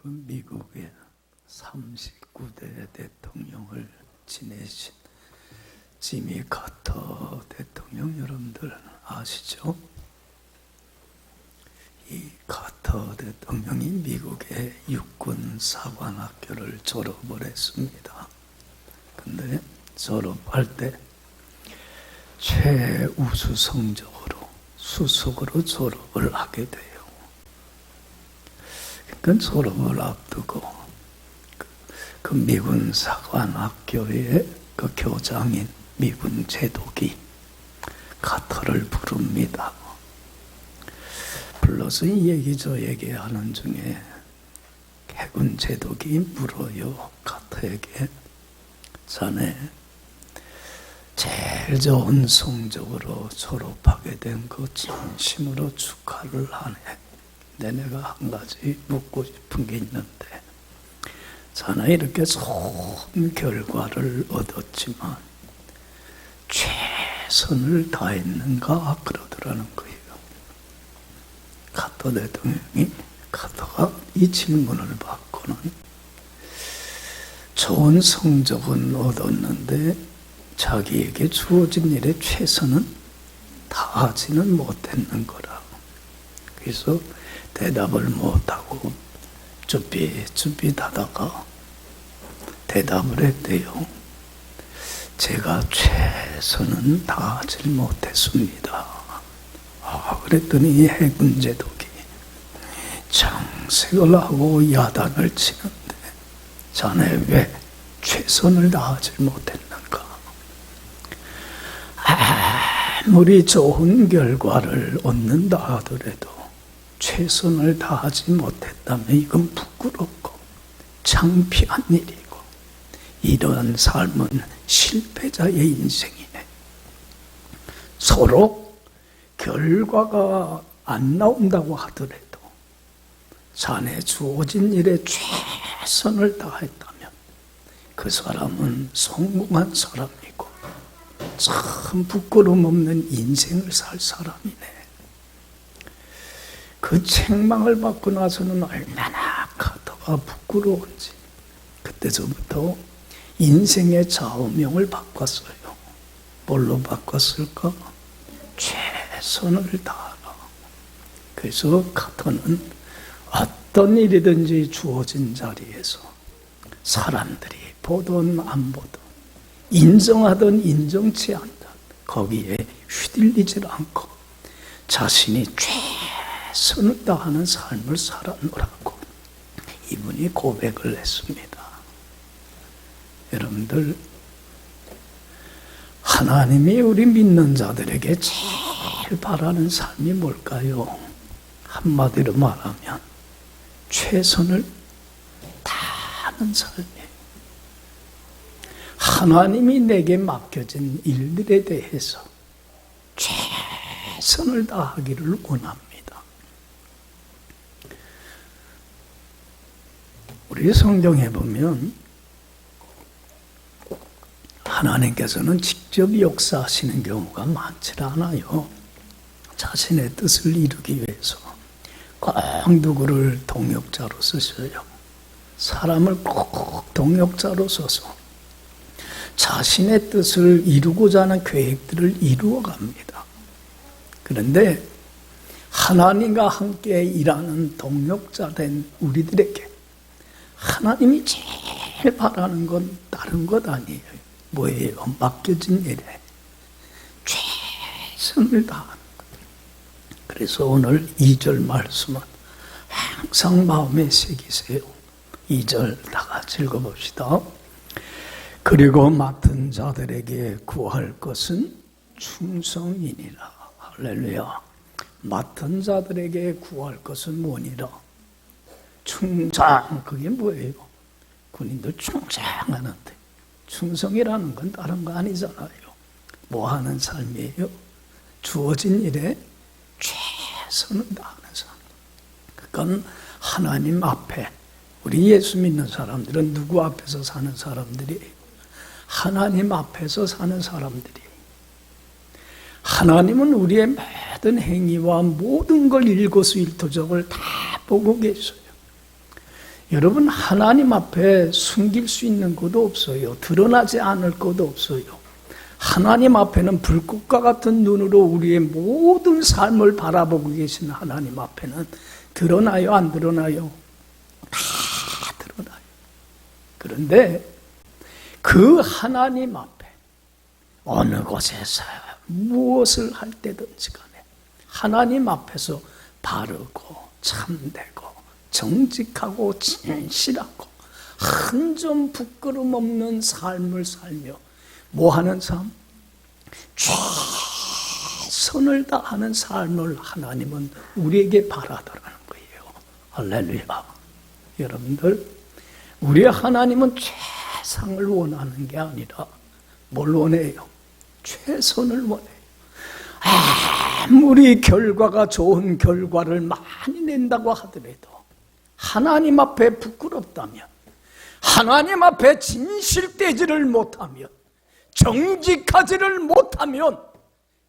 미국의 39대 대통령을 지내신 지미 카터 대통령 여러분들 아시죠? 이 카터 대통령이 미국의 육군 사관학교를 졸업을 했습니다. 근데 졸업할 때 최우수 성적으로 수석으로 졸업을 하게 돼요. 그러니까 졸업을 앞두고 그 미군 사관학교의 그 교장인 미군 제독이 카터를 부릅니다. 불러서 이 얘기 저 얘기 하는 중에 해군 제독이 물어요. 카터에게, 자네 제일 좋은 성적으로 졸업하게 된 거 진심으로 축하를 하네. 내가 한 가지 묻고 싶은 게 있는데, 자네 이렇게 좋은 결과를 얻었지만 최선을 다했는가 그러더라는 거예요. 카터 대통령이, 카터가 이 질문을 받고는 좋은 성적은 얻었는데 자기에게 주어진 일에 최선은 다하지는 못했는 거라. 그래서 대답을 못하고 쭈삣쭈삣하다가 대답을 했대요. 제가 최선은 다하지 못했습니다. 그랬더니 해군 제독이 장색을 하고 야단을 치는데, 자네 왜 최선을 다하지 못했는가? 아무리 좋은 결과를 얻는다 하더라도 최선을 다하지 못했다면 이건 부끄럽고 창피한 일이고, 이러한 삶은 실패자의 인생이네. 서로 결과가 안 나온다고 하더라도 자네 주어진 일에 최선을 다했다면 그 사람은 성공한 사람이고 참 부끄러움 없는 인생을 살 사람이네. 그 책망을 받고 나서는 얼마나 카터가 부끄러운지 그때서부터 인생의 좌우명을 바꿨어요. 뭘로 바꿨을까? 최선을 다하라. 그래서 카터는 어떤 일이든지 주어진 자리에서 사람들이 보든 안 보든, 인정하든 인정치 않든 거기에 휘둘리지 않고 자신이 최선을 다하는 삶을 살아노라고 이분이 고백을 했습니다. 여러분들, 하나님이 우리 믿는 자들에게 제일 바라는 삶이 뭘까요? 한마디로 말하면 최선을 다하는 삶이에요. 하나님이 내게 맡겨진 일들에 대해서 최선을 다하기를 원합니다. 우리 성경에 보면 하나님께서는 직접 역사하시는 경우가 많지 않아요. 자신의 뜻을 이루기 위해서 꼭 누구를 동역자로 쓰셔요. 사람을 꼭 동역자로 써서 자신의 뜻을 이루고자 하는 계획들을 이루어갑니다. 그런데 하나님과 함께 일하는 동역자 된 우리들에게 하나님이 제일 바라는 건 다른 것 아니에요. 뭐예요? 맡겨진 일에 최선을 다하는 것. 그래서 오늘 2절 말씀은 항상 마음에 새기세요. 2절 다 같이 읽어봅시다. 그리고 맡은 자들에게 구할 것은 충성이니라. 할렐루야. 맡은 자들에게 구할 것은 뭐니라? 충성. 그게 뭐예요? 군인들 충성하는데 충성이라는 건 다른 거 아니잖아요. 뭐 하는 삶이에요? 주어진 일에 최선을 다하는 삶. 그건 하나님 앞에, 우리 예수 믿는 사람들은 누구 앞에서 사는 사람들이에요? 하나님 앞에서 사는 사람들이에요. 하나님은 우리의 모든 행위와 모든 걸 일거수일투족을 다 보고 계셔요. 여러분, 하나님 앞에 숨길 수 있는 것도 없어요. 드러나지 않을 것도 없어요. 하나님 앞에는 불꽃과 같은 눈으로 우리의 모든 삶을 바라보고 계신 하나님 앞에는 드러나요, 안 드러나요? 다 드러나요. 그런데 그 하나님 앞에 어느 곳에서 무엇을 할 때든지 간에 하나님 앞에서 바르고 참되고 정직하고 진실하고 한 점 부끄럼 없는 삶을 살며 뭐하는 삶? 최선을 다하는 삶을 하나님은 우리에게 바라더라는 거예요. 할렐루야. 여러분들, 우리 하나님은 최상을 원하는 게 아니라 뭘 원해요? 최선을 원해요. 아무리 결과가 좋은 결과를 많이 낸다고 하더라도 하나님 앞에 부끄럽다면, 하나님 앞에 진실되지를 못하면, 정직하지를 못하면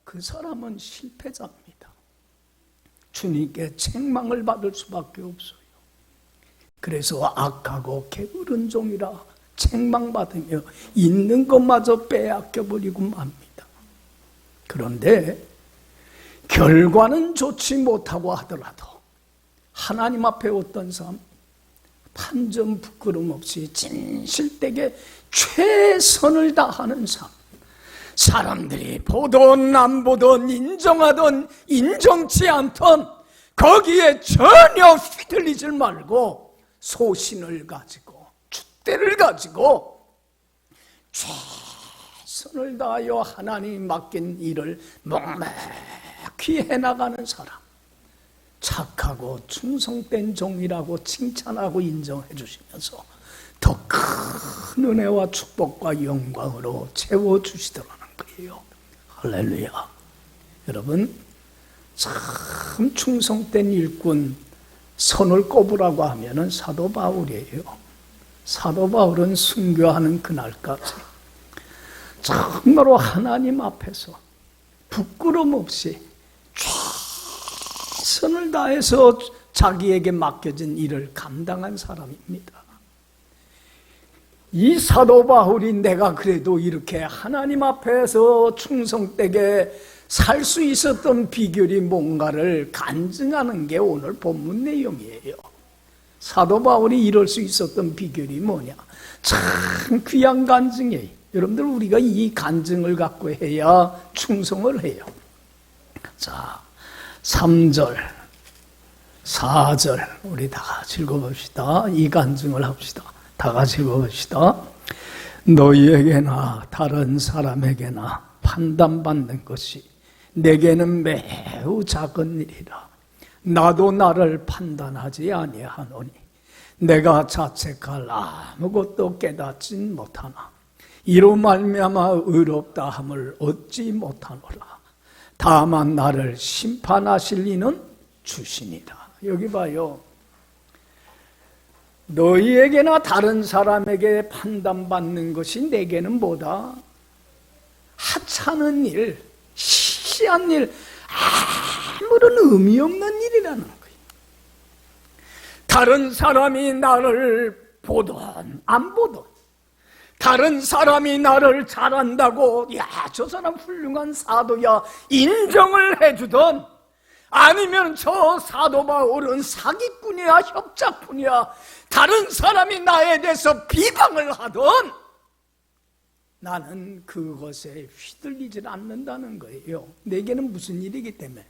그 사람은 실패자입니다. 주님께 책망을 받을 수밖에 없어요. 그래서 악하고 게으른 종이라 책망받으며 있는 것마저 빼앗겨버리고 맙니다. 그런데 결과는 좋지 못하고 하더라도 하나님 앞에 어떤 삶? 한 점 부끄럼 없이 진실되게 최선을 다하는 삶. 사람들이 보던 안 보던 인정하던 인정치 않던 거기에 전혀 휘둘리지 말고 소신을 가지고 줏대를 가지고 최선을 다하여 하나님이 맡긴 일을 묵묵히 해나가는 사람, 착하고 충성된 종이라고 칭찬하고 인정해 주시면서 더 큰 은혜와 축복과 영광으로 채워주시더라는 거예요. 할렐루야. 여러분, 참 충성된 일꾼 손을 꼽으라고 하면은 사도 바울이에요. 사도 바울은 순교하는 그날까지 정말로 하나님 앞에서 부끄럼 없이 최선을 다해서 자기에게 맡겨진 일을 감당한 사람입니다. 이 사도 바울이 내가 그래도 이렇게 하나님 앞에서 충성되게 살 수 있었던 비결이 뭔가를 간증하는 게 오늘 본문 내용이에요. 사도 바울이 이럴 수 있었던 비결이 뭐냐? 참 귀한 간증이에요. 여러분들, 우리가 이 간증을 갖고 해야 충성을 해요. 자, 3절, 4절 우리 다 같이 읽어봅시다. 이 간증을 합시다. 다 같이 읽어봅시다. 너희에게나 다른 사람에게나 판단받는 것이 내게는 매우 작은 일이라. 나도 나를 판단하지 아니하노니 내가 자책할 아무것도 깨닫진 못하나 이로 말미암아 의롭다 함을 얻지 못하노라. 다만 나를 심판하실 이는 주시니라. 여기 봐요. 너희에게나 다른 사람에게 판단받는 것이 내게는 뭐다? 하찮은 일, 시시한 일, 아무런 의미 없는 일이라는 거예요. 다른 사람이 나를 보던 안 보던, 다른 사람이 나를 잘한다고 야, 저 사람 훌륭한 사도야 인정을 해주던, 아니면 저 사도 바울은 사기꾼이야 협작꾼이야 다른 사람이 나에 대해서 비방을 하던, 나는 그것에 휘둘리질 않는다는 거예요. 내게는 무슨 일이기 때문에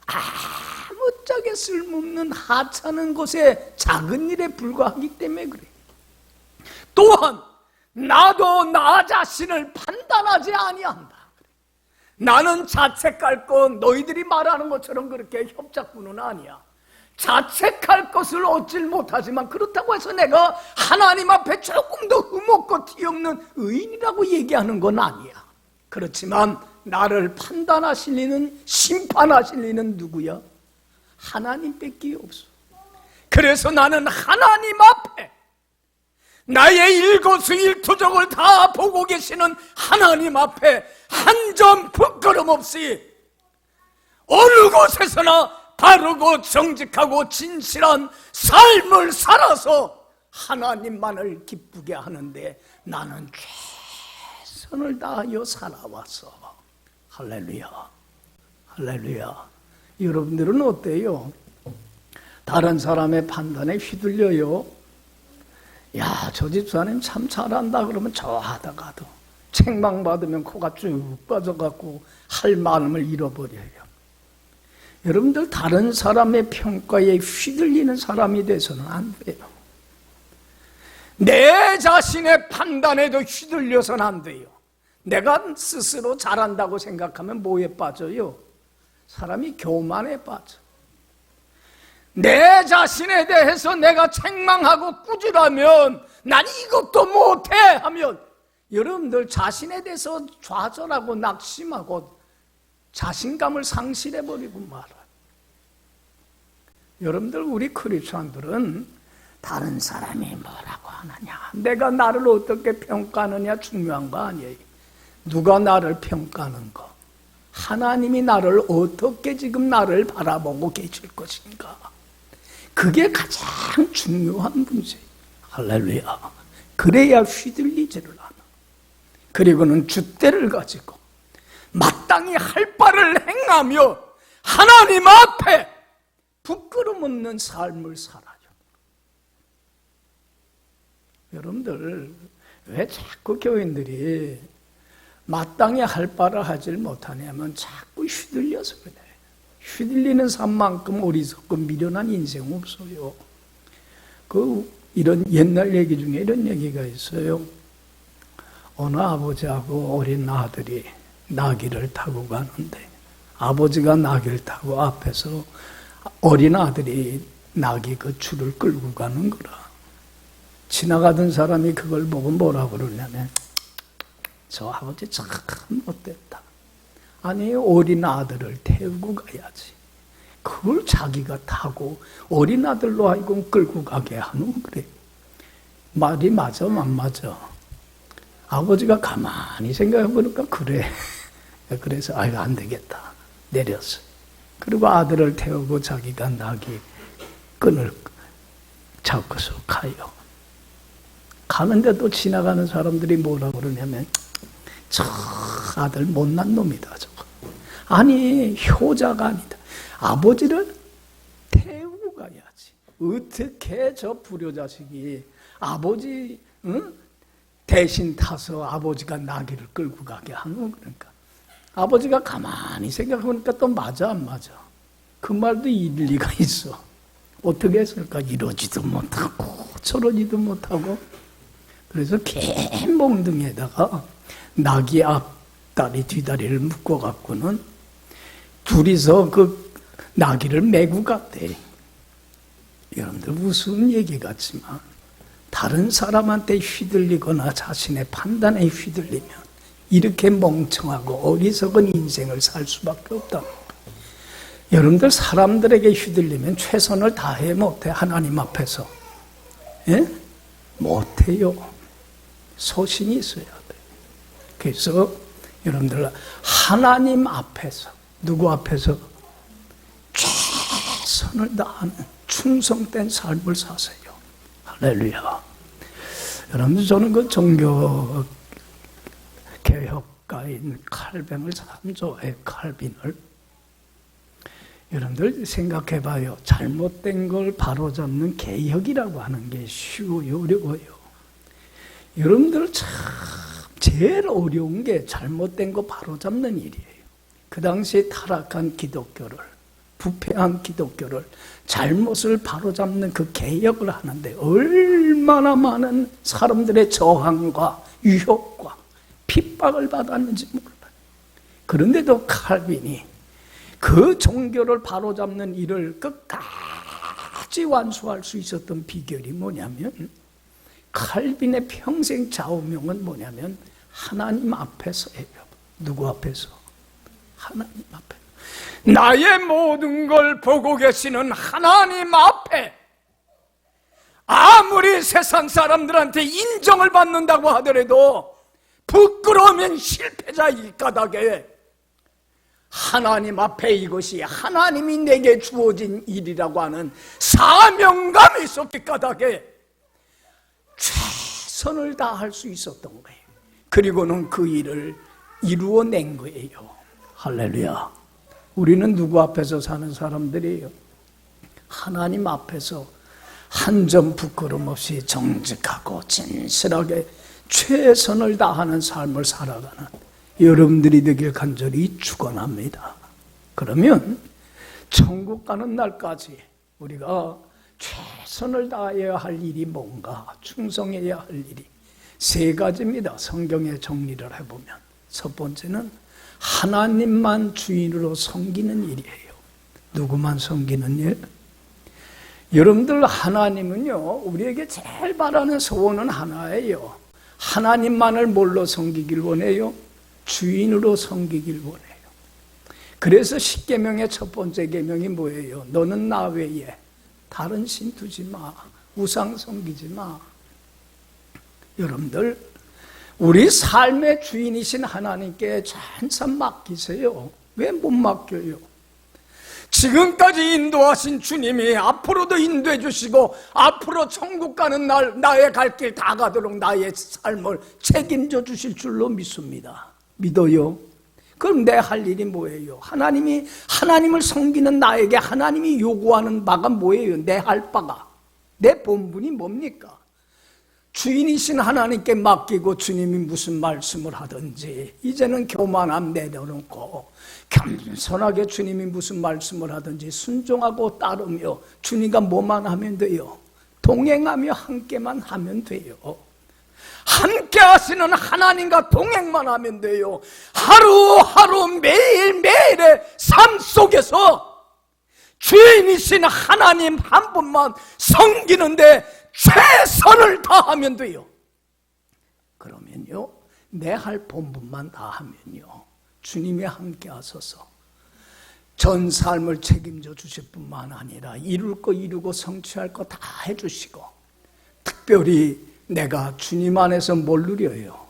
아무짝에 쓸모없는 하찮은 것에 작은 일에 불과하기 때문에 그래요. 또한 나도 나 자신을 판단하지 아니한다. 나는 자책할 것, 너희들이 말하는 것처럼 그렇게 협작꾼은 아니야. 자책할 것을 얻질 못하지만 그렇다고 해서 내가 하나님 앞에 조금 더 흠없고 티없는 의인이라고 얘기하는 건 아니야. 그렇지만 나를 판단하실 이는, 심판하실 이는 누구야? 하나님밖에 없어. 그래서 나는 하나님 앞에 나의 일거수일투족을 다 보고 계시는 하나님 앞에 한 점 부끄럼 없이 어느 곳에서나 바르고 정직하고 진실한 삶을 살아서 하나님만을 기쁘게 하는데 나는 최선을 다하여 살아왔어. 할렐루야, 할렐루야. 여러분들은 어때요? 다른 사람의 판단에 휘둘려요? 야, 저 집사님 참 잘한다 그러면 좋아하다가도 책망받으면 코가 쭉 빠져갖고 할 마음을 잃어버려요. 여러분들 다른 사람의 평가에 휘둘리는 사람이 돼서는 안 돼요. 내 자신의 판단에도 휘둘려서는 안 돼요. 내가 스스로 잘한다고 생각하면 뭐에 빠져요? 사람이 교만에 빠져. 내 자신에 대해서 내가 책망하고 꾸지라면 난 이것도 못해 하면 여러분들 자신에 대해서 좌절하고 낙심하고 자신감을 상실해버리고 말아요. 여러분들 우리 크리스천들은 다른 사람이 뭐라고 하느냐, 내가 나를 어떻게 평가하느냐 중요한 거 아니에요. 누가 나를 평가하는 거, 하나님이 나를 어떻게 지금 나를 바라보고 계실 것인가, 그게 가장 중요한 문제예요. 할렐루야. 그래야 휘둘리지를 않아. 그리고는 줏대를 가지고 마땅히 할 바를 행하며 하나님 앞에 부끄럼 없는 삶을 살아요. 여러분들 왜 자꾸 교인들이 마땅히 할 바를 하질 못하냐면 자꾸 휘둘려서 그래. 휘둘리는 삶만큼 어리석고 미련한 인생 없어요. 이런 옛날 얘기 중에 이런 얘기가 있어요. 어느 아버지하고 어린 아들이 나귀를 타고 가는데 아버지가 나귀를 타고 앞에서 어린 아들이 나귀 그 줄을 끌고 가는 거라. 지나가던 사람이 그걸 보고 뭐라고 그러냐면 저 아버지 참 못됐다. 아니 어린 아들을 태우고 가야지. 그걸 자기가 타고 어린 아들로 하여금 끌고 가게 하는 그래. 말이 맞아 안 맞아? 아버지가 가만히 생각해보니까 그래. 그래서 아유 안 되겠다. 내렸어. 그리고 아들을 태우고 자기가 나귀 끈을 잡고서 가요. 가는데도 지나가는 사람들이 뭐라고 그러냐면 저 아들 못난 놈이다 저거. 아니 효자가 아니다. 아버지를 태우고 가야지. 어떻게 저 불효자식이 아버지 대신 타서 아버지가 나귀를 끌고 가게 하노? 그러니까 아버지가 가만히 생각해보니까 또 맞아 안 맞아? 그 말도 일리가 있어. 어떻게 했을까? 이러지도 못하고 저러지도 못하고. 그래서 긴 몽둥이에다가 나귀 앞다리 뒷다리를 묶어갖고는 둘이서 그 나귀를 메고 갔대. 여러분들 무슨 얘기 같지만 다른 사람한테 휘둘리거나 자신의 판단에 휘둘리면 이렇게 멍청하고 어리석은 인생을 살 수밖에 없다. 여러분들 사람들에게 휘둘리면 최선을 다해 못해? 하나님 앞에서? 예? 못해요. 소신이 있어야 돼. 그래서 여러분들 하나님 앞에서, 누구 앞에서? 최선을 다하는 충성된 삶을 사세요. 할렐루야. 여러분 저는 그 종교 개혁가인 칼뱅을 참 좋아해요. 칼빈을. 여러분들 생각해봐요. 잘못된 걸 바로잡는 개혁이라고 하는 게 쉬워요, 어려워요? 여러분들 참 제일 어려운 게 잘못된 거 바로잡는 일이에요. 그 당시에 타락한 기독교를, 부패한 기독교를 잘못을 바로잡는 그 개혁을 하는데 얼마나 많은 사람들의 저항과 유혹과 핍박을 받았는지 몰라요. 그런데도 칼빈이 그 종교를 바로잡는 일을 끝까지 완수할 수 있었던 비결이 뭐냐면, 칼빈의 평생 좌우명은 뭐냐면 하나님 앞에서예요. 누구 앞에서? 하나님 앞에. 나의 모든 걸 보고 계시는 하나님 앞에 아무리 세상 사람들한테 인정을 받는다고 하더라도 부끄러우면 실패자일 까닭에 하나님 앞에 이것이 하나님이 내게 주어진 일이라고 하는 사명감이 있었기 까닭에 최선을 다할 수 있었던 거예요. 그리고는 그 일을 이루어낸 거예요. 할렐루야. 우리는 누구 앞에서 사는 사람들이에요? 하나님 앞에서 한 점 부끄럼 없이 정직하고 진실하게 최선을 다하는 삶을 살아가는 여러분들이 되길 간절히 축원합니다. 그러면 천국 가는 날까지 우리가 최선을 다해야 할 일이 뭔가, 충성해야 할 일이 세 가지입니다. 성경에 정리를 해보면 첫 번째는 하나님만 주인으로 섬기는 일이에요. 누구만 섬기는 일? 여러분들, 하나님은요, 우리에게 제일 바라는 소원은 하나예요. 하나님만을 뭘로 섬기길 원해요? 주인으로 섬기길 원해요. 그래서 십계명의 첫 번째 계명이 뭐예요? 너는 나 외에 다른 신 두지 마, 우상 섬기지 마. 여러분들, 우리 삶의 주인이신 하나님께 전산 맡기세요. 왜 못 맡겨요? 지금까지 인도하신 주님이 앞으로도 인도해 주시고 앞으로 천국 가는 날 나의 갈 길 다 가도록 나의 삶을 책임져 주실 줄로 믿습니다. 믿어요? 그럼 내 할 일이 뭐예요? 하나님을 섬기는 나에게 하나님이 요구하는 바가 뭐예요? 내 할 바가, 내 본분이 뭡니까? 주인이신 하나님께 맡기고 주님이 무슨 말씀을 하든지 이제는 교만함 내려놓고 겸손하게 주님이 무슨 말씀을 하든지 순종하고 따르며 주님과 뭐만 하면 돼요? 동행하며 함께만 하면 돼요. 함께 하시는 하나님과 동행만 하면 돼요. 하루하루 매일매일의 삶 속에서 주인이신 하나님 한 분만 섬기는데 최선을 다하면 돼요. 그러면요, 내 할 본분만 다하면요, 주님이 함께 하셔서 전 삶을 책임져 주실 뿐만 아니라 이룰 거 이루고 성취할 거 다 해주시고, 특별히 내가 주님 안에서 뭘 누려요?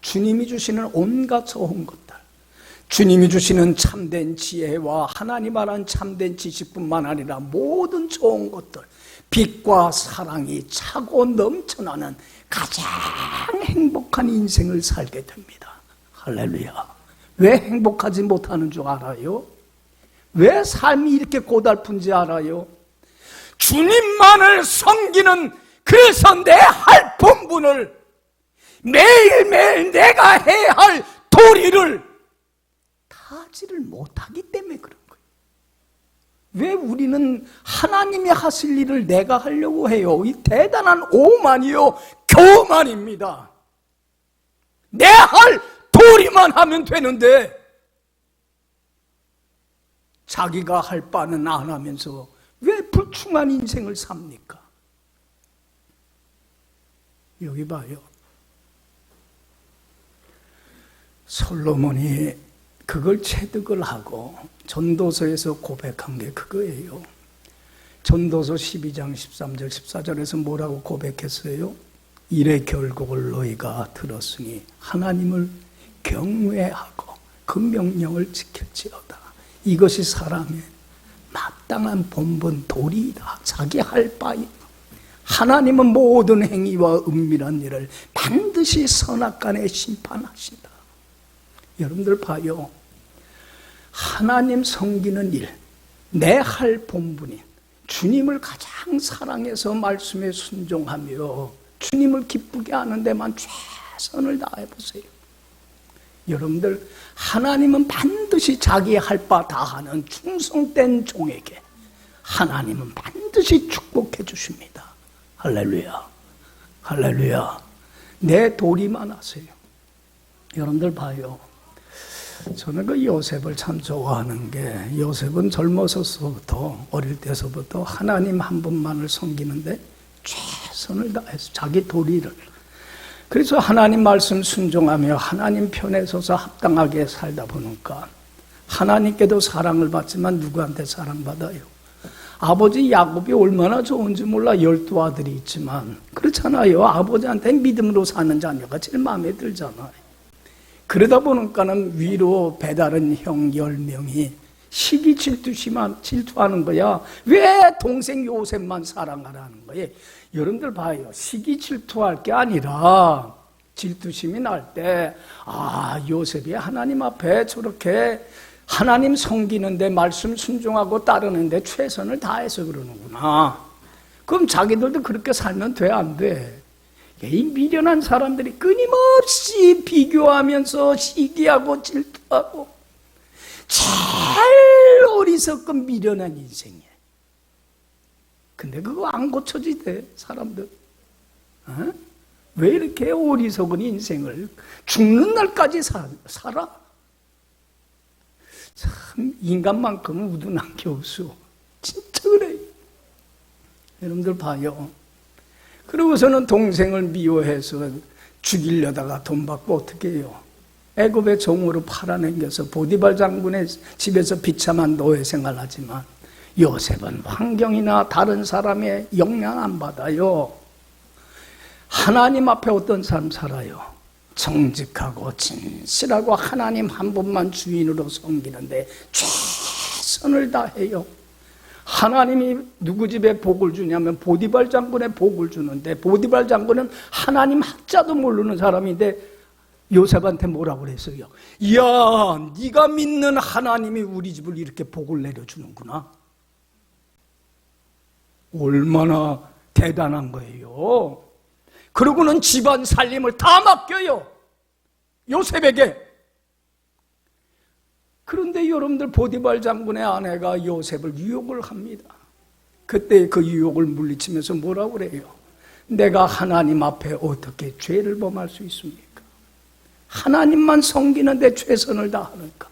주님이 주시는 온갖 좋은 것들, 주님이 주시는 참된 지혜와 하나님 말한 참된 지식뿐만 아니라 모든 좋은 것들, 빛과 사랑이 차고 넘쳐나는 가장 행복한 인생을 살게 됩니다. 할렐루야. 왜 행복하지 못하는 줄 알아요? 왜 삶이 이렇게 고달픈지 알아요? 주님만을 섬기는, 그래서 내 할 본분을 매일매일 내가 해야 할 도리를 다하지를 못하기 때문에 그런 거예요. 왜 우리는 하나님이 하실 일을 내가 하려고 해요? 이 대단한 오만이요, 교만입니다. 내 할 도리만 하면 되는데 자기가 할 바는 안 하면서 왜 불충한 인생을 삽니까? 여기 봐요. 솔로몬이 그걸 체득을 하고 전도서에서 고백한 게 그거예요. 전도서 12장 13절 14절에서 뭐라고 고백했어요? 일의 결국을 너희가 들었으니 하나님을 경외하고 그 명령을 지킬지어다. 이것이 사람의 마땅한 본분 도리이다. 자기 할 바이다. 하나님은 모든 행위와 은밀한 일을 반드시 선악간에 심판하신다. 여러분들 봐요. 하나님 섬기는 일, 내 할 본분인 주님을 가장 사랑해서 말씀에 순종하며 주님을 기쁘게 하는 데만 최선을 다해보세요. 여러분들, 하나님은 반드시 자기 할 바 다 하는 충성된 종에게 하나님은 반드시 축복해 주십니다. 할렐루야. 할렐루야. 내 도리만 하세요. 여러분들 봐요. 저는 그 요셉을 참 좋아하는 게, 요셉은 젊어서부터, 어릴 때서부터 하나님 한 분만을 섬기는데 최선을 다해서 자기 도리를, 그래서 하나님 말씀 순종하며 하나님 편에 서서 합당하게 살다 보니까 하나님께도 사랑을 받지만 누구한테 사랑받아요? 아버지 야곱이 얼마나 좋은지 몰라. 12아들이 있지만 그렇잖아요. 아버지한테 믿음으로 사는 자녀가 제일 마음에 들잖아요. 그러다 보니까는 위로 배다른 형 10명이 시기 질투하는 거야. 왜 동생 요셉만 사랑하라는 거예요? 여러분들 봐요. 시기 질투할 게 아니라 질투심이 날 때, 요셉이 하나님 앞에 저렇게 하나님 섬기는데 말씀 순종하고 따르는데 최선을 다해서 그러는구나. 그럼 자기들도 그렇게 살면 돼, 안 돼? 이 미련한 사람들이 끊임없이 비교하면서 시기하고 질투하고 제일 어리석은 미련한 인생이에요. 근데 그거 안 고쳐지대, 사람들. 어? 왜 이렇게 어리석은 인생을 죽는 날까지 살아? 참 인간만큼은 우둔한 게 없어. 진짜 그래요. 여러분들 봐요. 그러고서는 동생을 미워해서 죽이려다가 돈 받고 어떻게 해요? 애굽의 종으로 팔아넘겨서 보디발 장군의 집에서 비참한 노예 생활하지만 요셉은 환경이나 다른 사람의 영향 안 받아요. 하나님 앞에 어떤 삶 살아요? 정직하고 진실하고 하나님 한 분만 주인으로 섬기는데 최선을 다해요. 하나님이 누구 집에 복을 주냐면 보디발 장군의 복을 주는데, 보디발 장군은 하나님 학자도 모르는 사람인데 요셉한테 뭐라고 그랬어요? 이야, 네가 믿는 하나님이 우리 집을 이렇게 복을 내려주는구나. 얼마나 대단한 거예요. 그러고는 집안 살림을 다 맡겨요, 요셉에게. 그런데 여러분들, 보디발 장군의 아내가 요셉을 유혹을 합니다. 그때 그 유혹을 물리치면서 뭐라고 그래요? 내가 하나님 앞에 어떻게 죄를 범할 수 있습니까? 하나님만 섬기는데 최선을 다하는가?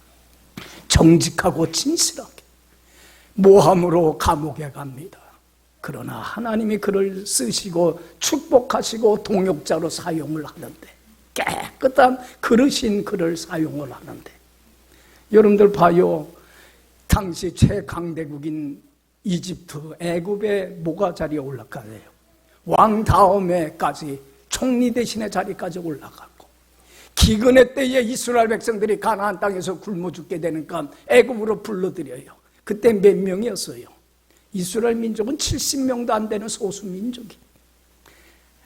정직하고 진실하게 모함으로 감옥에 갑니다. 그러나 하나님이 그를 쓰시고 축복하시고 동역자로 사용을 하는데, 깨끗한 그릇인 그를 사용을 하는데, 여러분들 봐요. 당시 최강대국인 이집트, 애굽의 뭐가 자리에 올라가요? 왕 다음에까지 총리 대신의 자리까지 올라갔고, 기근의 때에 이스라엘 백성들이 가나안 땅에서 굶어 죽게 되니까 애굽으로 불러들여요. 그때 몇 명이었어요? 이스라엘 민족은 70명도 안 되는 소수 민족이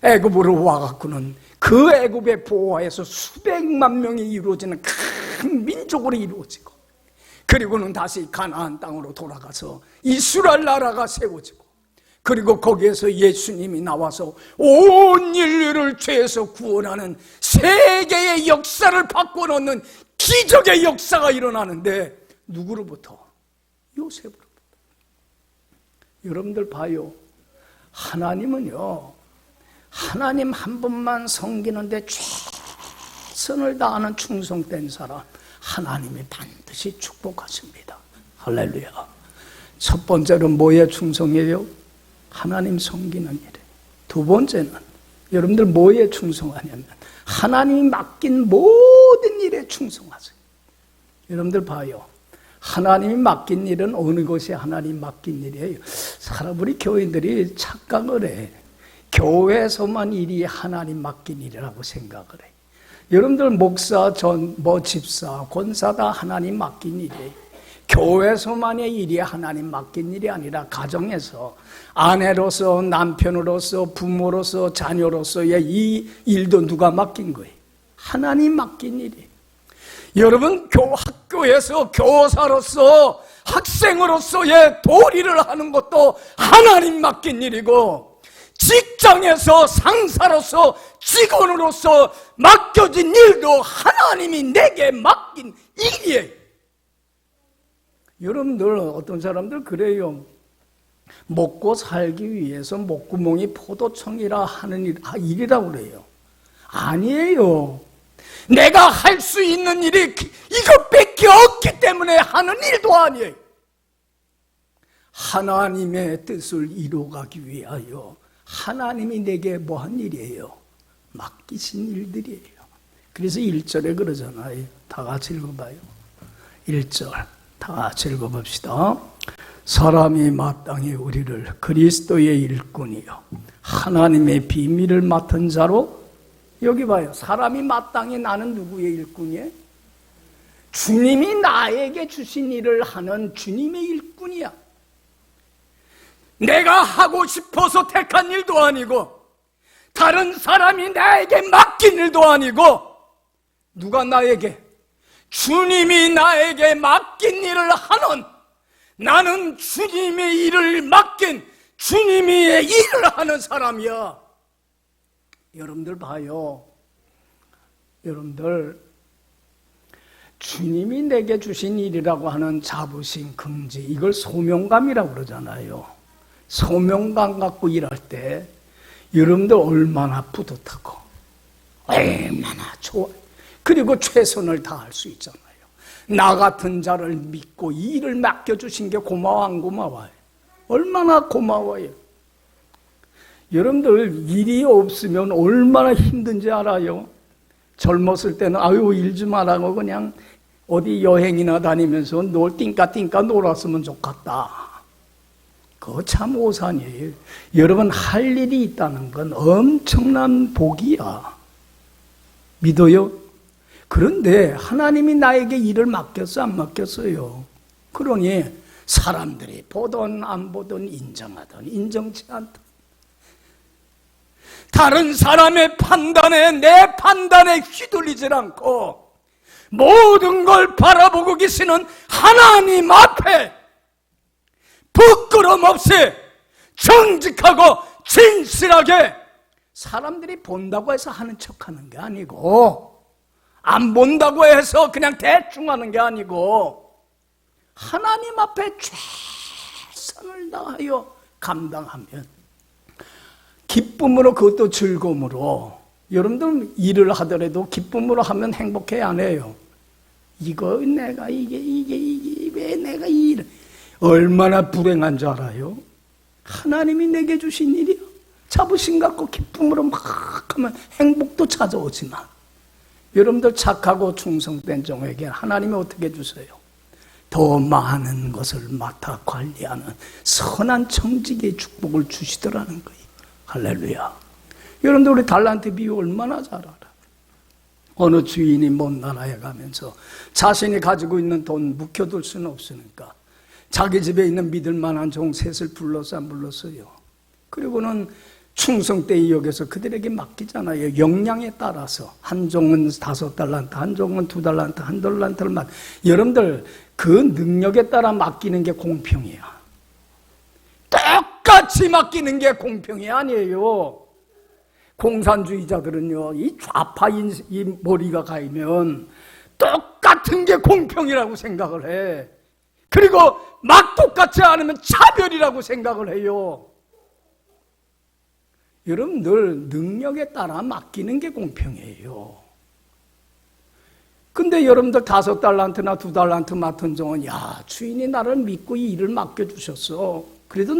애굽으로 와갖고는 그 애굽의 보호하에서 수백만 명이 이루어지는 큰 민족으로 이루어지고, 그리고는 다시 가나안 땅으로 돌아가서 이스라엘 나라가 세워지고, 그리고 거기에서 예수님이 나와서 온 인류를 죄에서 구원하는 세계의 역사를 바꿔놓는 기적의 역사가 일어나는데, 누구로부터? 요셉으로부터. 여러분들 봐요. 하나님은요, 하나님 한 분만 섬기는데 최선을 다하는 충성된 사람, 하나님이 반드시 축복하십니다. 할렐루야. 첫 번째로 뭐에 충성해요? 하나님 섬기는 일에. 두 번째는 여러분들 뭐에 충성하냐면 하나님이 맡긴 모든 일에 충성하세요. 여러분들 봐요. 하나님이 맡긴 일은 어느 것이 하나님 맡긴 일이에요? 우리 교인들이 착각을 해. 교회에서만 일이 하나님 맡긴 일이라고 생각을 해. 여러분들 목사, 집사, 권사 다 하나님 맡긴 일이에요. 교회에서만의 일이 하나님 맡긴 일이 아니라 가정에서 아내로서, 남편으로서, 부모로서, 자녀로서의 이 일도 누가 맡긴 거예요? 하나님 맡긴 일이에요. 여러분, 학교에서 교사로서, 학생으로서의 도리를 하는 것도 하나님 맡긴 일이고, 직장에서 상사로서, 직원으로서 맡겨진 일도 하나님이 내게 맡긴 일이에요. 여러분들, 어떤 사람들 그래요. 먹고 살기 위해서 목구멍이 포도청이라 하는 일이라고 그래요. 아니에요. 내가 할 수 있는 일이 이것밖에 없기 때문에 하는 일도 아니에요. 하나님의 뜻을 이루어가기 위하여 하나님이 내게 뭐한 일이에요? 맡기신 일들이에요. 그래서 1절에 그러잖아요. 다 같이 읽어봐요. 1절 다 같이 읽어봅시다. 사람이 마땅히 우리를 그리스도의 일꾼이요 하나님의 비밀을 맡은 자로 여기 봐요. 사람이 마땅히 나는 누구의 일꾼이에요? 주님이 나에게 주신 일을 하는 주님의 일꾼이야. 내가 하고 싶어서 택한 일도 아니고 다른 사람이 나에게 맡긴 일도 아니고 누가 나에게, 주님이 나에게 맡긴 일을 하는, 나는 주님의 일을 맡긴 주님의 일을 하는 사람이야. 여러분들 봐요. 여러분들 주님이 내게 주신 일이라고 하는 자부심, 긍지, 이걸 소명감이라고 그러잖아요. 소명감 갖고 일할 때 여러분들 얼마나 뿌듯하고 얼마나 좋아요. 그리고 최선을 다할 수 있잖아요. 나 같은 자를 믿고 이 일을 맡겨주신 게 고마워 안 고마워요? 얼마나 고마워요. 여러분들 일이 없으면 얼마나 힘든지 알아요? 젊었을 때는 아유 일 좀 안 하고 그냥 어디 여행이나 다니면서 띵까 놀았으면 좋겠다. 그거 참 오산이에요. 여러분 할 일이 있다는 건 엄청난 복이야. 믿어요? 그런데 하나님이 나에게 일을 맡겼어 안 맡겼어요? 그러니 사람들이 보든 안 보든 인정하든 인정치 않든 다른 사람의 판단에, 내 판단에 휘둘리질 않고 모든 걸 바라보고 계시는 하나님 앞에 부끄럼 없이 정직하고 진실하게, 사람들이 본다고 해서 하는 척하는 게 아니고 안 본다고 해서 그냥 대충 하는 게 아니고 하나님 앞에 최선을 다하여 감당하면 기쁨으로, 그것도 즐거움으로. 여러분들 일을 하더라도 기쁨으로 하면 행복해 안 해요? 이거 내가 이게 왜 내가 이 일, 얼마나 불행한 줄 알아요? 하나님이 내게 주신 일이야. 자부심 갖고 기쁨으로 막 하면 행복도 찾아오지만 여러분들 착하고 충성된 종에게 하나님이 어떻게 주세요? 더 많은 것을 맡아 관리하는 선한 청지기의 축복을 주시더라는 거예요. 할렐루야. 여러분들 우리 달란트 비유 얼마나 잘 알아. 어느 주인이 먼 나라에 가면서 자신이 가지고 있는 돈 묵혀둘 수는 없으니까 자기 집에 있는 믿을 만한 종 셋을 불러서 안 불렀어요. 그리고는 충성되이 여겨서 그들에게 맡기잖아요. 역량에 따라서 한 종은 5달란트, 한 종은 2달란트, 한 달란트를 여러분들 그 능력에 따라 맡기는 게 공평이야. 똑같이 맡기는 게 공평이 아니에요. 공산주의자들은요, 이 좌파인 이 머리가 가면 똑같은 게 공평이라고 생각을 해. 그리고 막 똑같지 않으면 차별이라고 생각을 해요. 여러분들 능력에 따라 맡기는 게 공평해요. 근데 여러분들 5달란트나 2달란트 맡은 종은 야, 주인이 나를 믿고 이 일을 맡겨주셨어. 그래도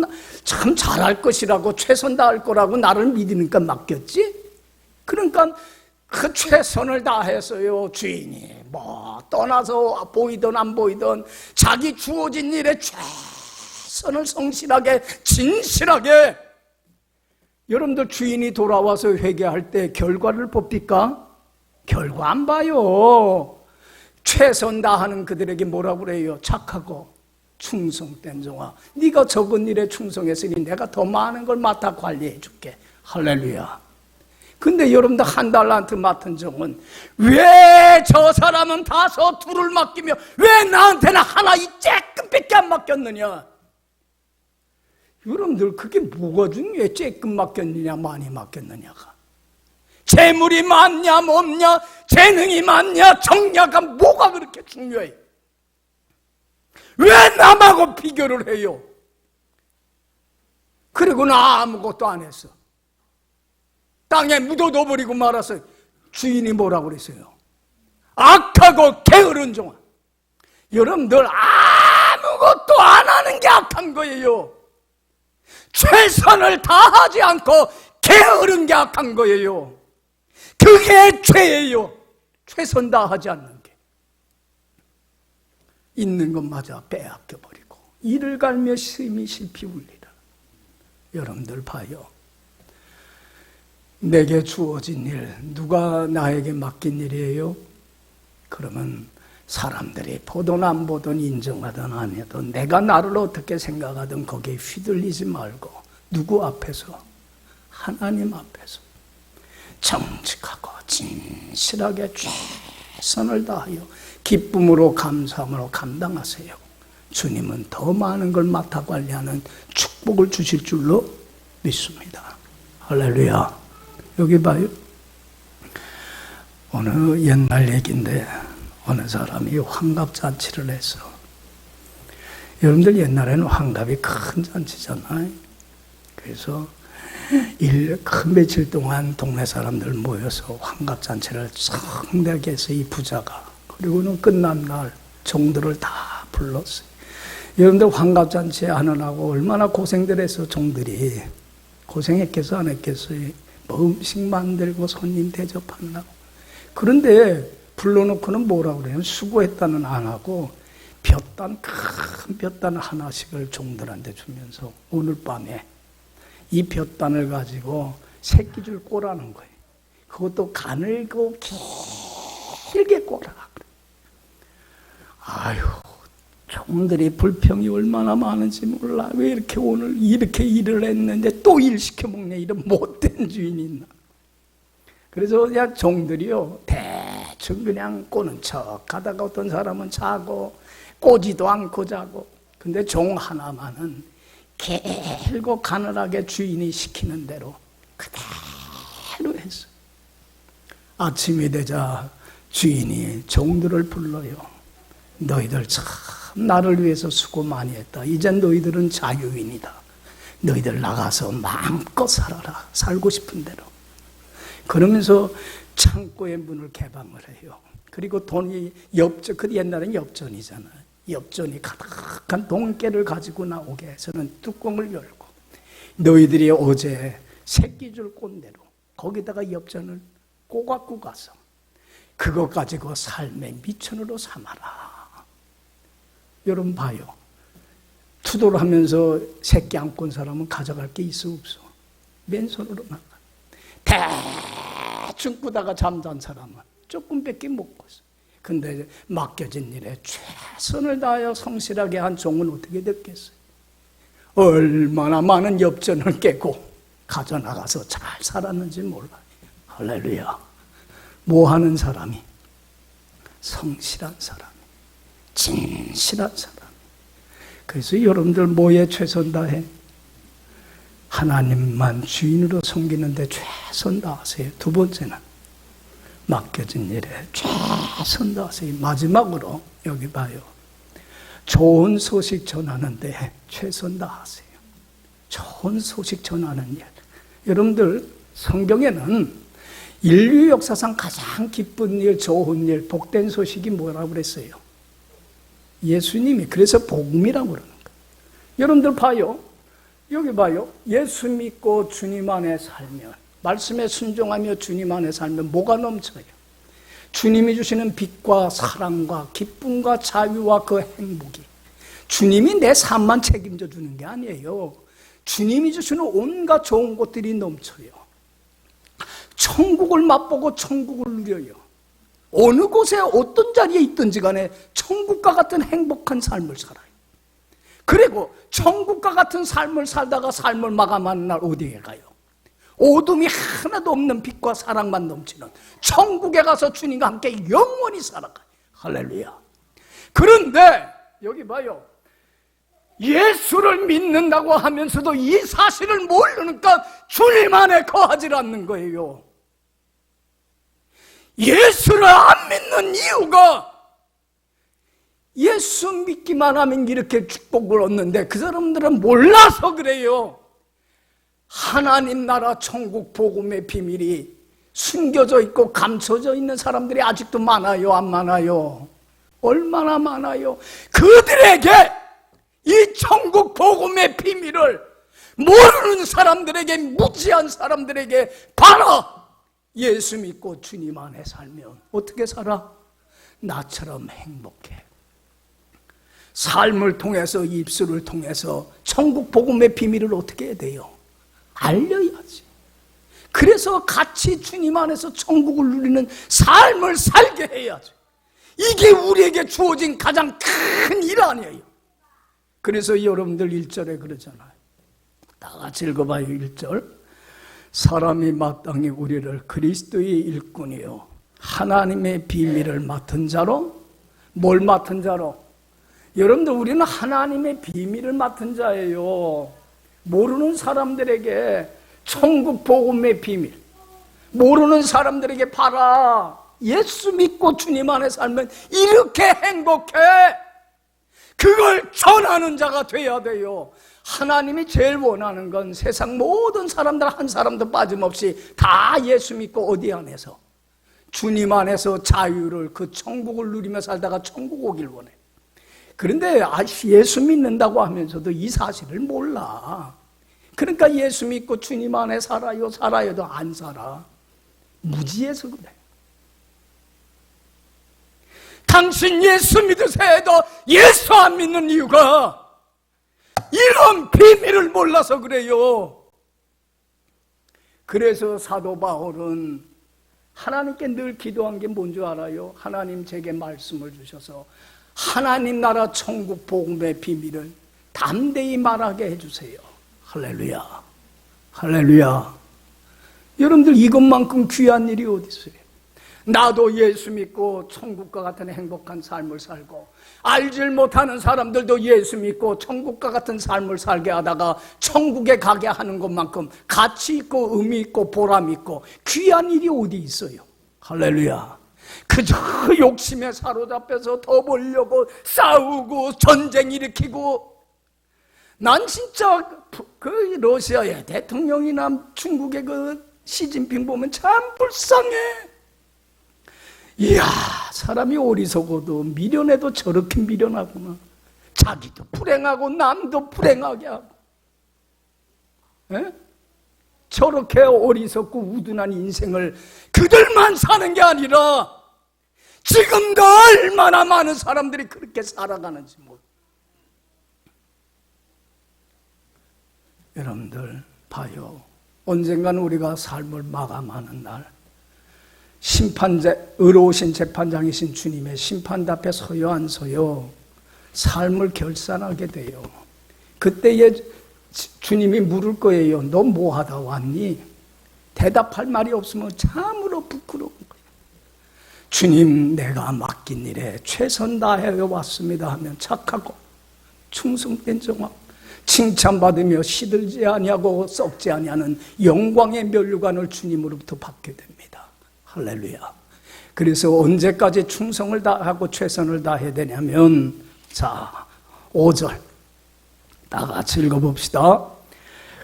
참 잘할 것이라고, 최선 다할 거라고 나를 믿으니까 맡겼지? 그러니까 그 최선을 다해서요, 주인이 뭐 떠나서 보이든 안 보이든 자기 주어진 일에 최선을 성실하게 진실하게. 여러분들 주인이 돌아와서 회개할 때 결과를 봅니까? 결과 안 봐요. 최선 다하는 그들에게 뭐라고 그래요? 착하고 충성된 종아, 네가 적은 일에 충성했으니 내가 더 많은 걸 맡아 관리해 줄게. 할렐루야. 근데 여러분들 1달란트 맡은 종은 왜 저 사람은 5, 2를 맡기며 왜 나한테는 하나 이 쬐끔밖에 안 맡겼느냐? 여러분들 그게 뭐가 중요해? 쬐끔 맡겼느냐 많이 맡겼느냐가. 재물이 많냐 없냐, 재능이 많냐 적냐가 뭐가 그렇게 중요해? 왜 남하고 비교를 해요? 그리고 나 아무것도 안 했어. 땅에 묻어둬 버리고 말았어요. 주인이 뭐라고 그랬어요? 악하고 게으른 종아. 여러분들 아무것도 안 하는 게 악한 거예요. 최선을 다하지 않고 게으른 게 악한 거예요. 그게 죄예요. 최선 다하지 않는 게. 있는 것마저 빼앗겨버리고 이를 갈며 심히 슬피 울리라. 여러분들 봐요. 내게 주어진 일, 누가 나에게 맡긴 일이에요? 그러면 사람들이 보든 안 보든 인정하든 안 해도 내가 나를 어떻게 생각하든 거기에 휘둘리지 말고 누구 앞에서? 하나님 앞에서 정직하고 진실하게 최선을 다하여 기쁨으로 감사함으로 감당하세요. 주님은 더 많은 걸 맡아 관리하는 축복을 주실 줄로 믿습니다. 할렐루야. 여기 봐요. 어느 옛날 얘기인데 어느 사람이 환갑잔치를 해서, 여러분들 옛날에는 환갑이 큰 잔치잖아요. 그래서 큰 며칠 동안 동네 사람들 모여서 환갑잔치를 성대하게 해서 이 부자가, 그리고는 끝난 날 종들을 다 불렀어요. 여러분들 환갑잔치 하느라고 얼마나 고생들 해서 종들이 고생했겠어 안 했겠어요? 뭐 음식 만들고 손님 대접하느라고. 그런데 불러놓고는 뭐라고 그래요? 수고했다는 안 하고 큰 볕단 하나씩을 종들한테 주면서 오늘 밤에 이 볕단을 가지고 새끼줄 꼬라는 거예요. 그것도 가늘고 길게 꼬라. 아유, 종들이 불평이 얼마나 많은지 몰라. 왜 이렇게 오늘 이렇게 일을 했는데 또 일 시켜먹냐, 이런 못된 주인이 있나. 그래서 그냥 종들이요, 대충 그냥 꼬는 척 가다가 어떤 사람은 자고 꼬지도 않고 자고. 근데 종 하나만은 길고 가늘하게 주인이 시키는 대로 그대로 했어요. 아침이 되자 주인이 종들을 불러요. 너희들 참 나를 위해서 수고 많이 했다. 이젠 너희들은 자유인이다. 너희들 나가서 마음껏 살아라. 살고 싶은 대로. 그러면서 창고의 문을 개방을 해요. 그리고 돈이 그 옛날엔 엽전이잖아요. 엽전이 가득한 돈깨를 가지고 나오게 해서는 뚜껑을 열고, 너희들이 어제 새끼줄 꼰 대로 거기다가 엽전을 꼬갖고 가서 그거 가지고 삶의 미천으로 삼아라. 여러분 봐요. 투도를 하면서 새끼 안 꼰 사람은 가져갈 게 있어 없어? 맨손으로 나가. 대충 꾸다가 잠잔 사람은 조금밖에 못 꿨어. 근데 맡겨진 일에 최선을 다하여 성실하게 한 종은 어떻게 됐겠어요? 얼마나 많은 엽전을 깨고 가져나가서 잘 살았는지 몰라요. 할렐루야. 뭐 하는 사람이? 성실한 사람이, 진실한 사람이. 그래서 여러분들 뭐에 최선 다해? 하나님만 주인으로 섬기는데 최선 다하세요. 두 번째는 맡겨진 일에 최선 다하세요. 마지막으로 여기 봐요. 좋은 소식 전하는데 최선 다하세요. 좋은 소식 전하는 일. 여러분들 성경에는 인류 역사상 가장 기쁜 일, 좋은 일, 복된 소식이 뭐라고 그랬어요? 예수님이. 그래서 복음이라고 그러는 거예요. 여러분들 봐요. 여기 봐요. 예수 믿고 주님 안에 살면, 말씀에 순종하며 주님 안에 살면 뭐가 넘쳐요? 주님이 주시는 빛과 사랑과 기쁨과 자유와 그 행복이, 주님이 내 삶만 책임져 주는 게 아니에요. 주님이 주시는 온갖 좋은 것들이 넘쳐요. 천국을 맛보고 천국을 누려요. 어느 곳에 어떤 자리에 있든지 간에 천국과 같은 행복한 삶을 살아요. 그리고 천국과 같은 삶을 살다가 삶을 마감하는 날 어디에 가요? 어둠이 하나도 없는 빛과 사랑만 넘치는 천국에 가서 주님과 함께 영원히 살아가요. 할렐루야. 그런데 여기 봐요. 예수를 믿는다고 하면서도 이 사실을 모르니까 주님 안에 거하지 않는 거예요. 예수를 안 믿는 이유가, 예수 믿기만 하면 이렇게 축복을 얻는데 그 사람들은 몰라서 그래요. 하나님 나라 천국 복음의 비밀이 숨겨져 있고 감춰져 있는 사람들이 아직도 많아요, 안 많아요? 얼마나 많아요. 그들에게 이 천국 복음의 비밀을 모르는 사람들에게, 무지한 사람들에게 바로 예수 믿고 주님 안에 살면 어떻게 살아? 나처럼 행복해. 삶을 통해서, 입술을 통해서 천국 복음의 비밀을 어떻게 해야 돼요? 알려야지. 그래서 같이 주님 안에서 천국을 누리는 삶을 살게 해야죠. 이게 우리에게 주어진 가장 큰 일 아니에요. 그래서 여러분들 1절에 그러잖아요. 다 같이 읽어봐요. 1절. 사람이 마땅히 우리를 그리스도의 일꾼이요 하나님의 비밀을 맡은 자로. 뭘 맡은 자로? 여러분들, 우리는 하나님의 비밀을 맡은 자예요. 모르는 사람들에게 천국 복음의 비밀, 모르는 사람들에게 봐라, 예수 믿고 주님 안에 살면 이렇게 행복해, 그걸 전하는 자가 돼야 돼요. 하나님이 제일 원하는 건 세상 모든 사람들 한 사람도 빠짐없이 다 예수 믿고 어디 안에서? 주님 안에서 자유를, 그 천국을 누리며 살다가 천국 오길 원해. 그런데 예수 믿는다고 하면서도 이 사실을 몰라. 그러니까 예수 믿고 주님 안에 살아요도 안 살아. 무지해서 그래. 당신 예수 믿으세요 해도 예수 안 믿는 이유가 이런 비밀을 몰라서 그래요. 그래서 사도 바울은 하나님께 늘 기도한 게 뭔 줄 알아요? 하나님 제게 말씀을 주셔서 하나님 나라 천국 복음의 비밀을 담대히 말하게 해주세요. 할렐루야, 할렐루야. 여러분들, 이것만큼 귀한 일이 어디 있어요? 나도 예수 믿고 천국과 같은 행복한 삶을 살고, 알질 못하는 사람들도 예수 믿고 천국과 같은 삶을 살게 하다가 천국에 가게 하는 것만큼 가치 있고 의미 있고 보람 있고 귀한 일이 어디 있어요? 할렐루야. 그저 욕심에 사로잡혀서 더 벌려고 싸우고 전쟁 일으키고. 난 진짜 그 러시아의 대통령이나 중국의 그 시진핑 보면 참 불쌍해. 이야, 사람이 어리석어도 미련해도 저렇게 미련하구나. 자기도 불행하고 남도 불행하게 하고. 에? 저렇게 어리석고 우둔한 인생을 그들만 사는 게 아니라 지금도 얼마나 많은 사람들이 그렇게 살아가는지 몰라. 여러분들 봐요. 언젠가는 우리가 삶을 마감하는 날, 의로우신 재판장이신 주님의 심판대 앞에 서요 안 서요? 삶을 결산하게 돼요. 그때에 주님이 물을 거예요. 너 뭐 하다 왔니? 대답할 말이 없으면 참으로 부끄러운 거예요. 주님, 내가 맡긴 일에 최선 다해 왔습니다 하면 착하고 충성된 종아, 칭찬받으며 시들지 아니하고 썩지 아니하는 영광의 면류관을 주님으로부터 받게 됩니다. 할렐루야. 그래서 언제까지 충성을 다하고 최선을 다해야 되냐면, 자, 5절 다 같이 읽어봅시다.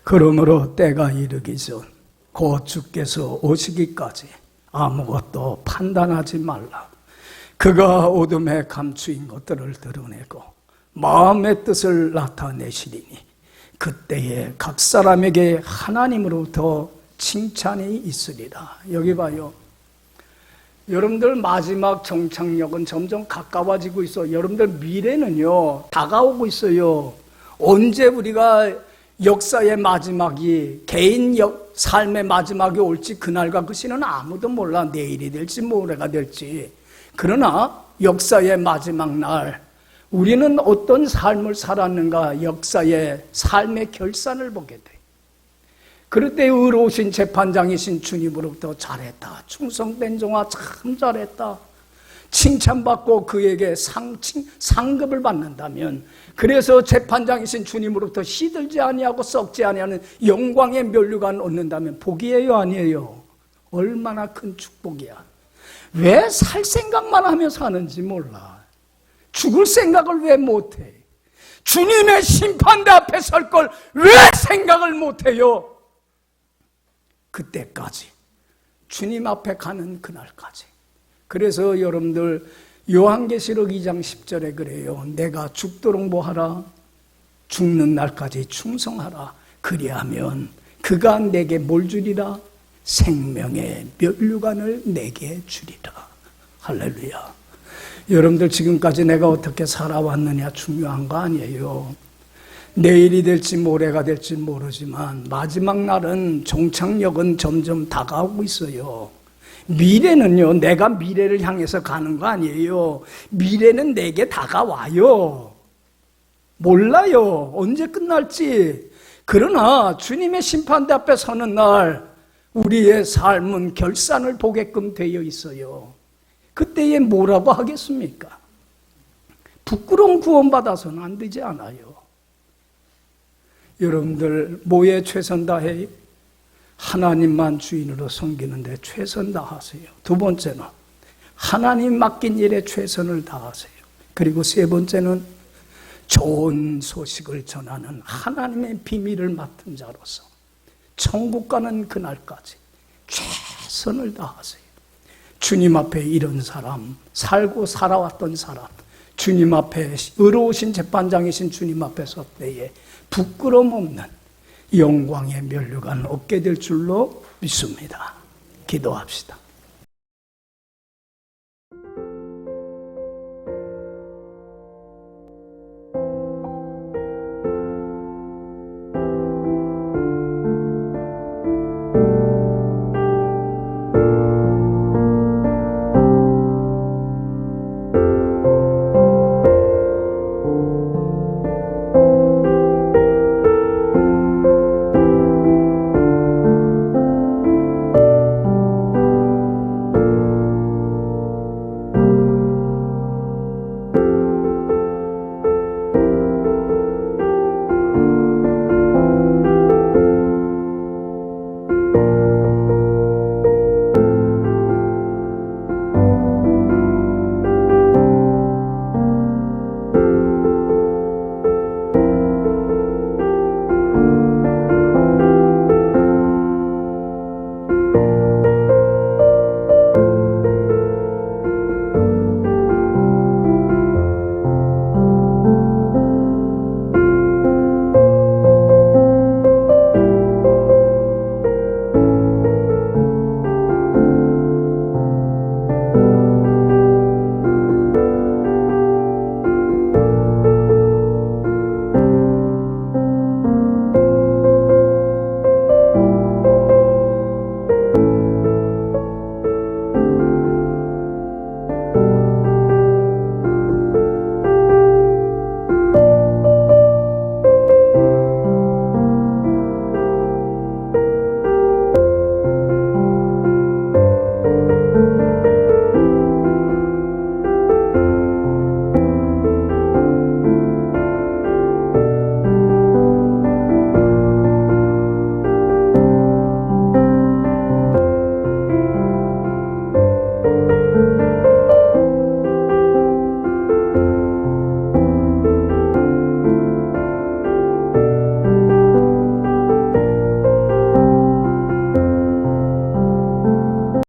그러므로 때가 이르기 전 곧 주께서 오시기까지 아무것도 판단하지 말라. 그가 어둠에 감추인 것들을 드러내고 마음의 뜻을 나타내시리니 그때에 각 사람에게 하나님으로부터 칭찬이 있으리라. 여기 봐요. 여러분들, 마지막 정착력은 점점 가까워지고 있어. 여러분들, 미래는요 다가오고 있어요. 언제 우리가 역사의 마지막이, 개인 삶의 마지막이 올지 그날과 그 시는 아무도 몰라. 내일이 될지 모레가 될지. 그러나 역사의 마지막 날 우리는 어떤 삶을 살았는가, 역사의 삶의 결산을 보게 돼. 그럴 때 의로우신 재판장이신 주님으로부터 잘했다, 충성된 종아 참 잘했다, 칭찬받고 그에게 상급을 받는다면, 그래서 재판장이신 주님으로부터 시들지 아니하고 썩지 아니하는 영광의 면류관을 얻는다면 복이에요, 아니에요? 얼마나 큰 축복이야. 왜 살 생각만 하며 사는지 몰라. 죽을 생각을 왜 못해? 주님의 심판대 앞에 설 걸 왜 생각을 못해요? 그때까지, 주님 앞에 가는 그날까지. 그래서 여러분들, 요한계시록 2장 10절에 그래요. 내가 죽도록 뭐하라? 죽는 날까지 충성하라. 그리하면 그가 내게 뭘 주리라? 생명의 면류관을 내게 주리라. 할렐루야. 여러분들, 지금까지 내가 어떻게 살아왔느냐 중요한 거 아니에요. 내일이 될지 모레가 될지 모르지만 마지막 날은 종착역은 점점 다가오고 있어요. 미래는요, 내가 미래를 향해서 가는 거 아니에요. 미래는 내게 다가와요. 몰라요. 언제 끝날지. 그러나 주님의 심판대 앞에 서는 날 우리의 삶은 결산을 보게끔 되어 있어요. 그때에 뭐라고 하겠습니까? 부끄러운 구원받아서는 안 되지 않아요. 여러분들 뭐에 최선 다해요? 하나님만 주인으로 섬기는데 최선 다하세요. 두 번째는 하나님 맡긴 일에 최선을 다하세요. 그리고 세 번째는 좋은 소식을 전하는 하나님의 비밀을 맡은 자로서 천국 가는 그날까지 최선을 다하세요. 주님 앞에 이런 사람, 살고 살아왔던 사람, 주님 앞에 의로우신 재판장이신 주님 앞에 설 때에 부끄러움 없는 영광의 면류관 얻게 될 줄로 믿습니다. 기도합시다.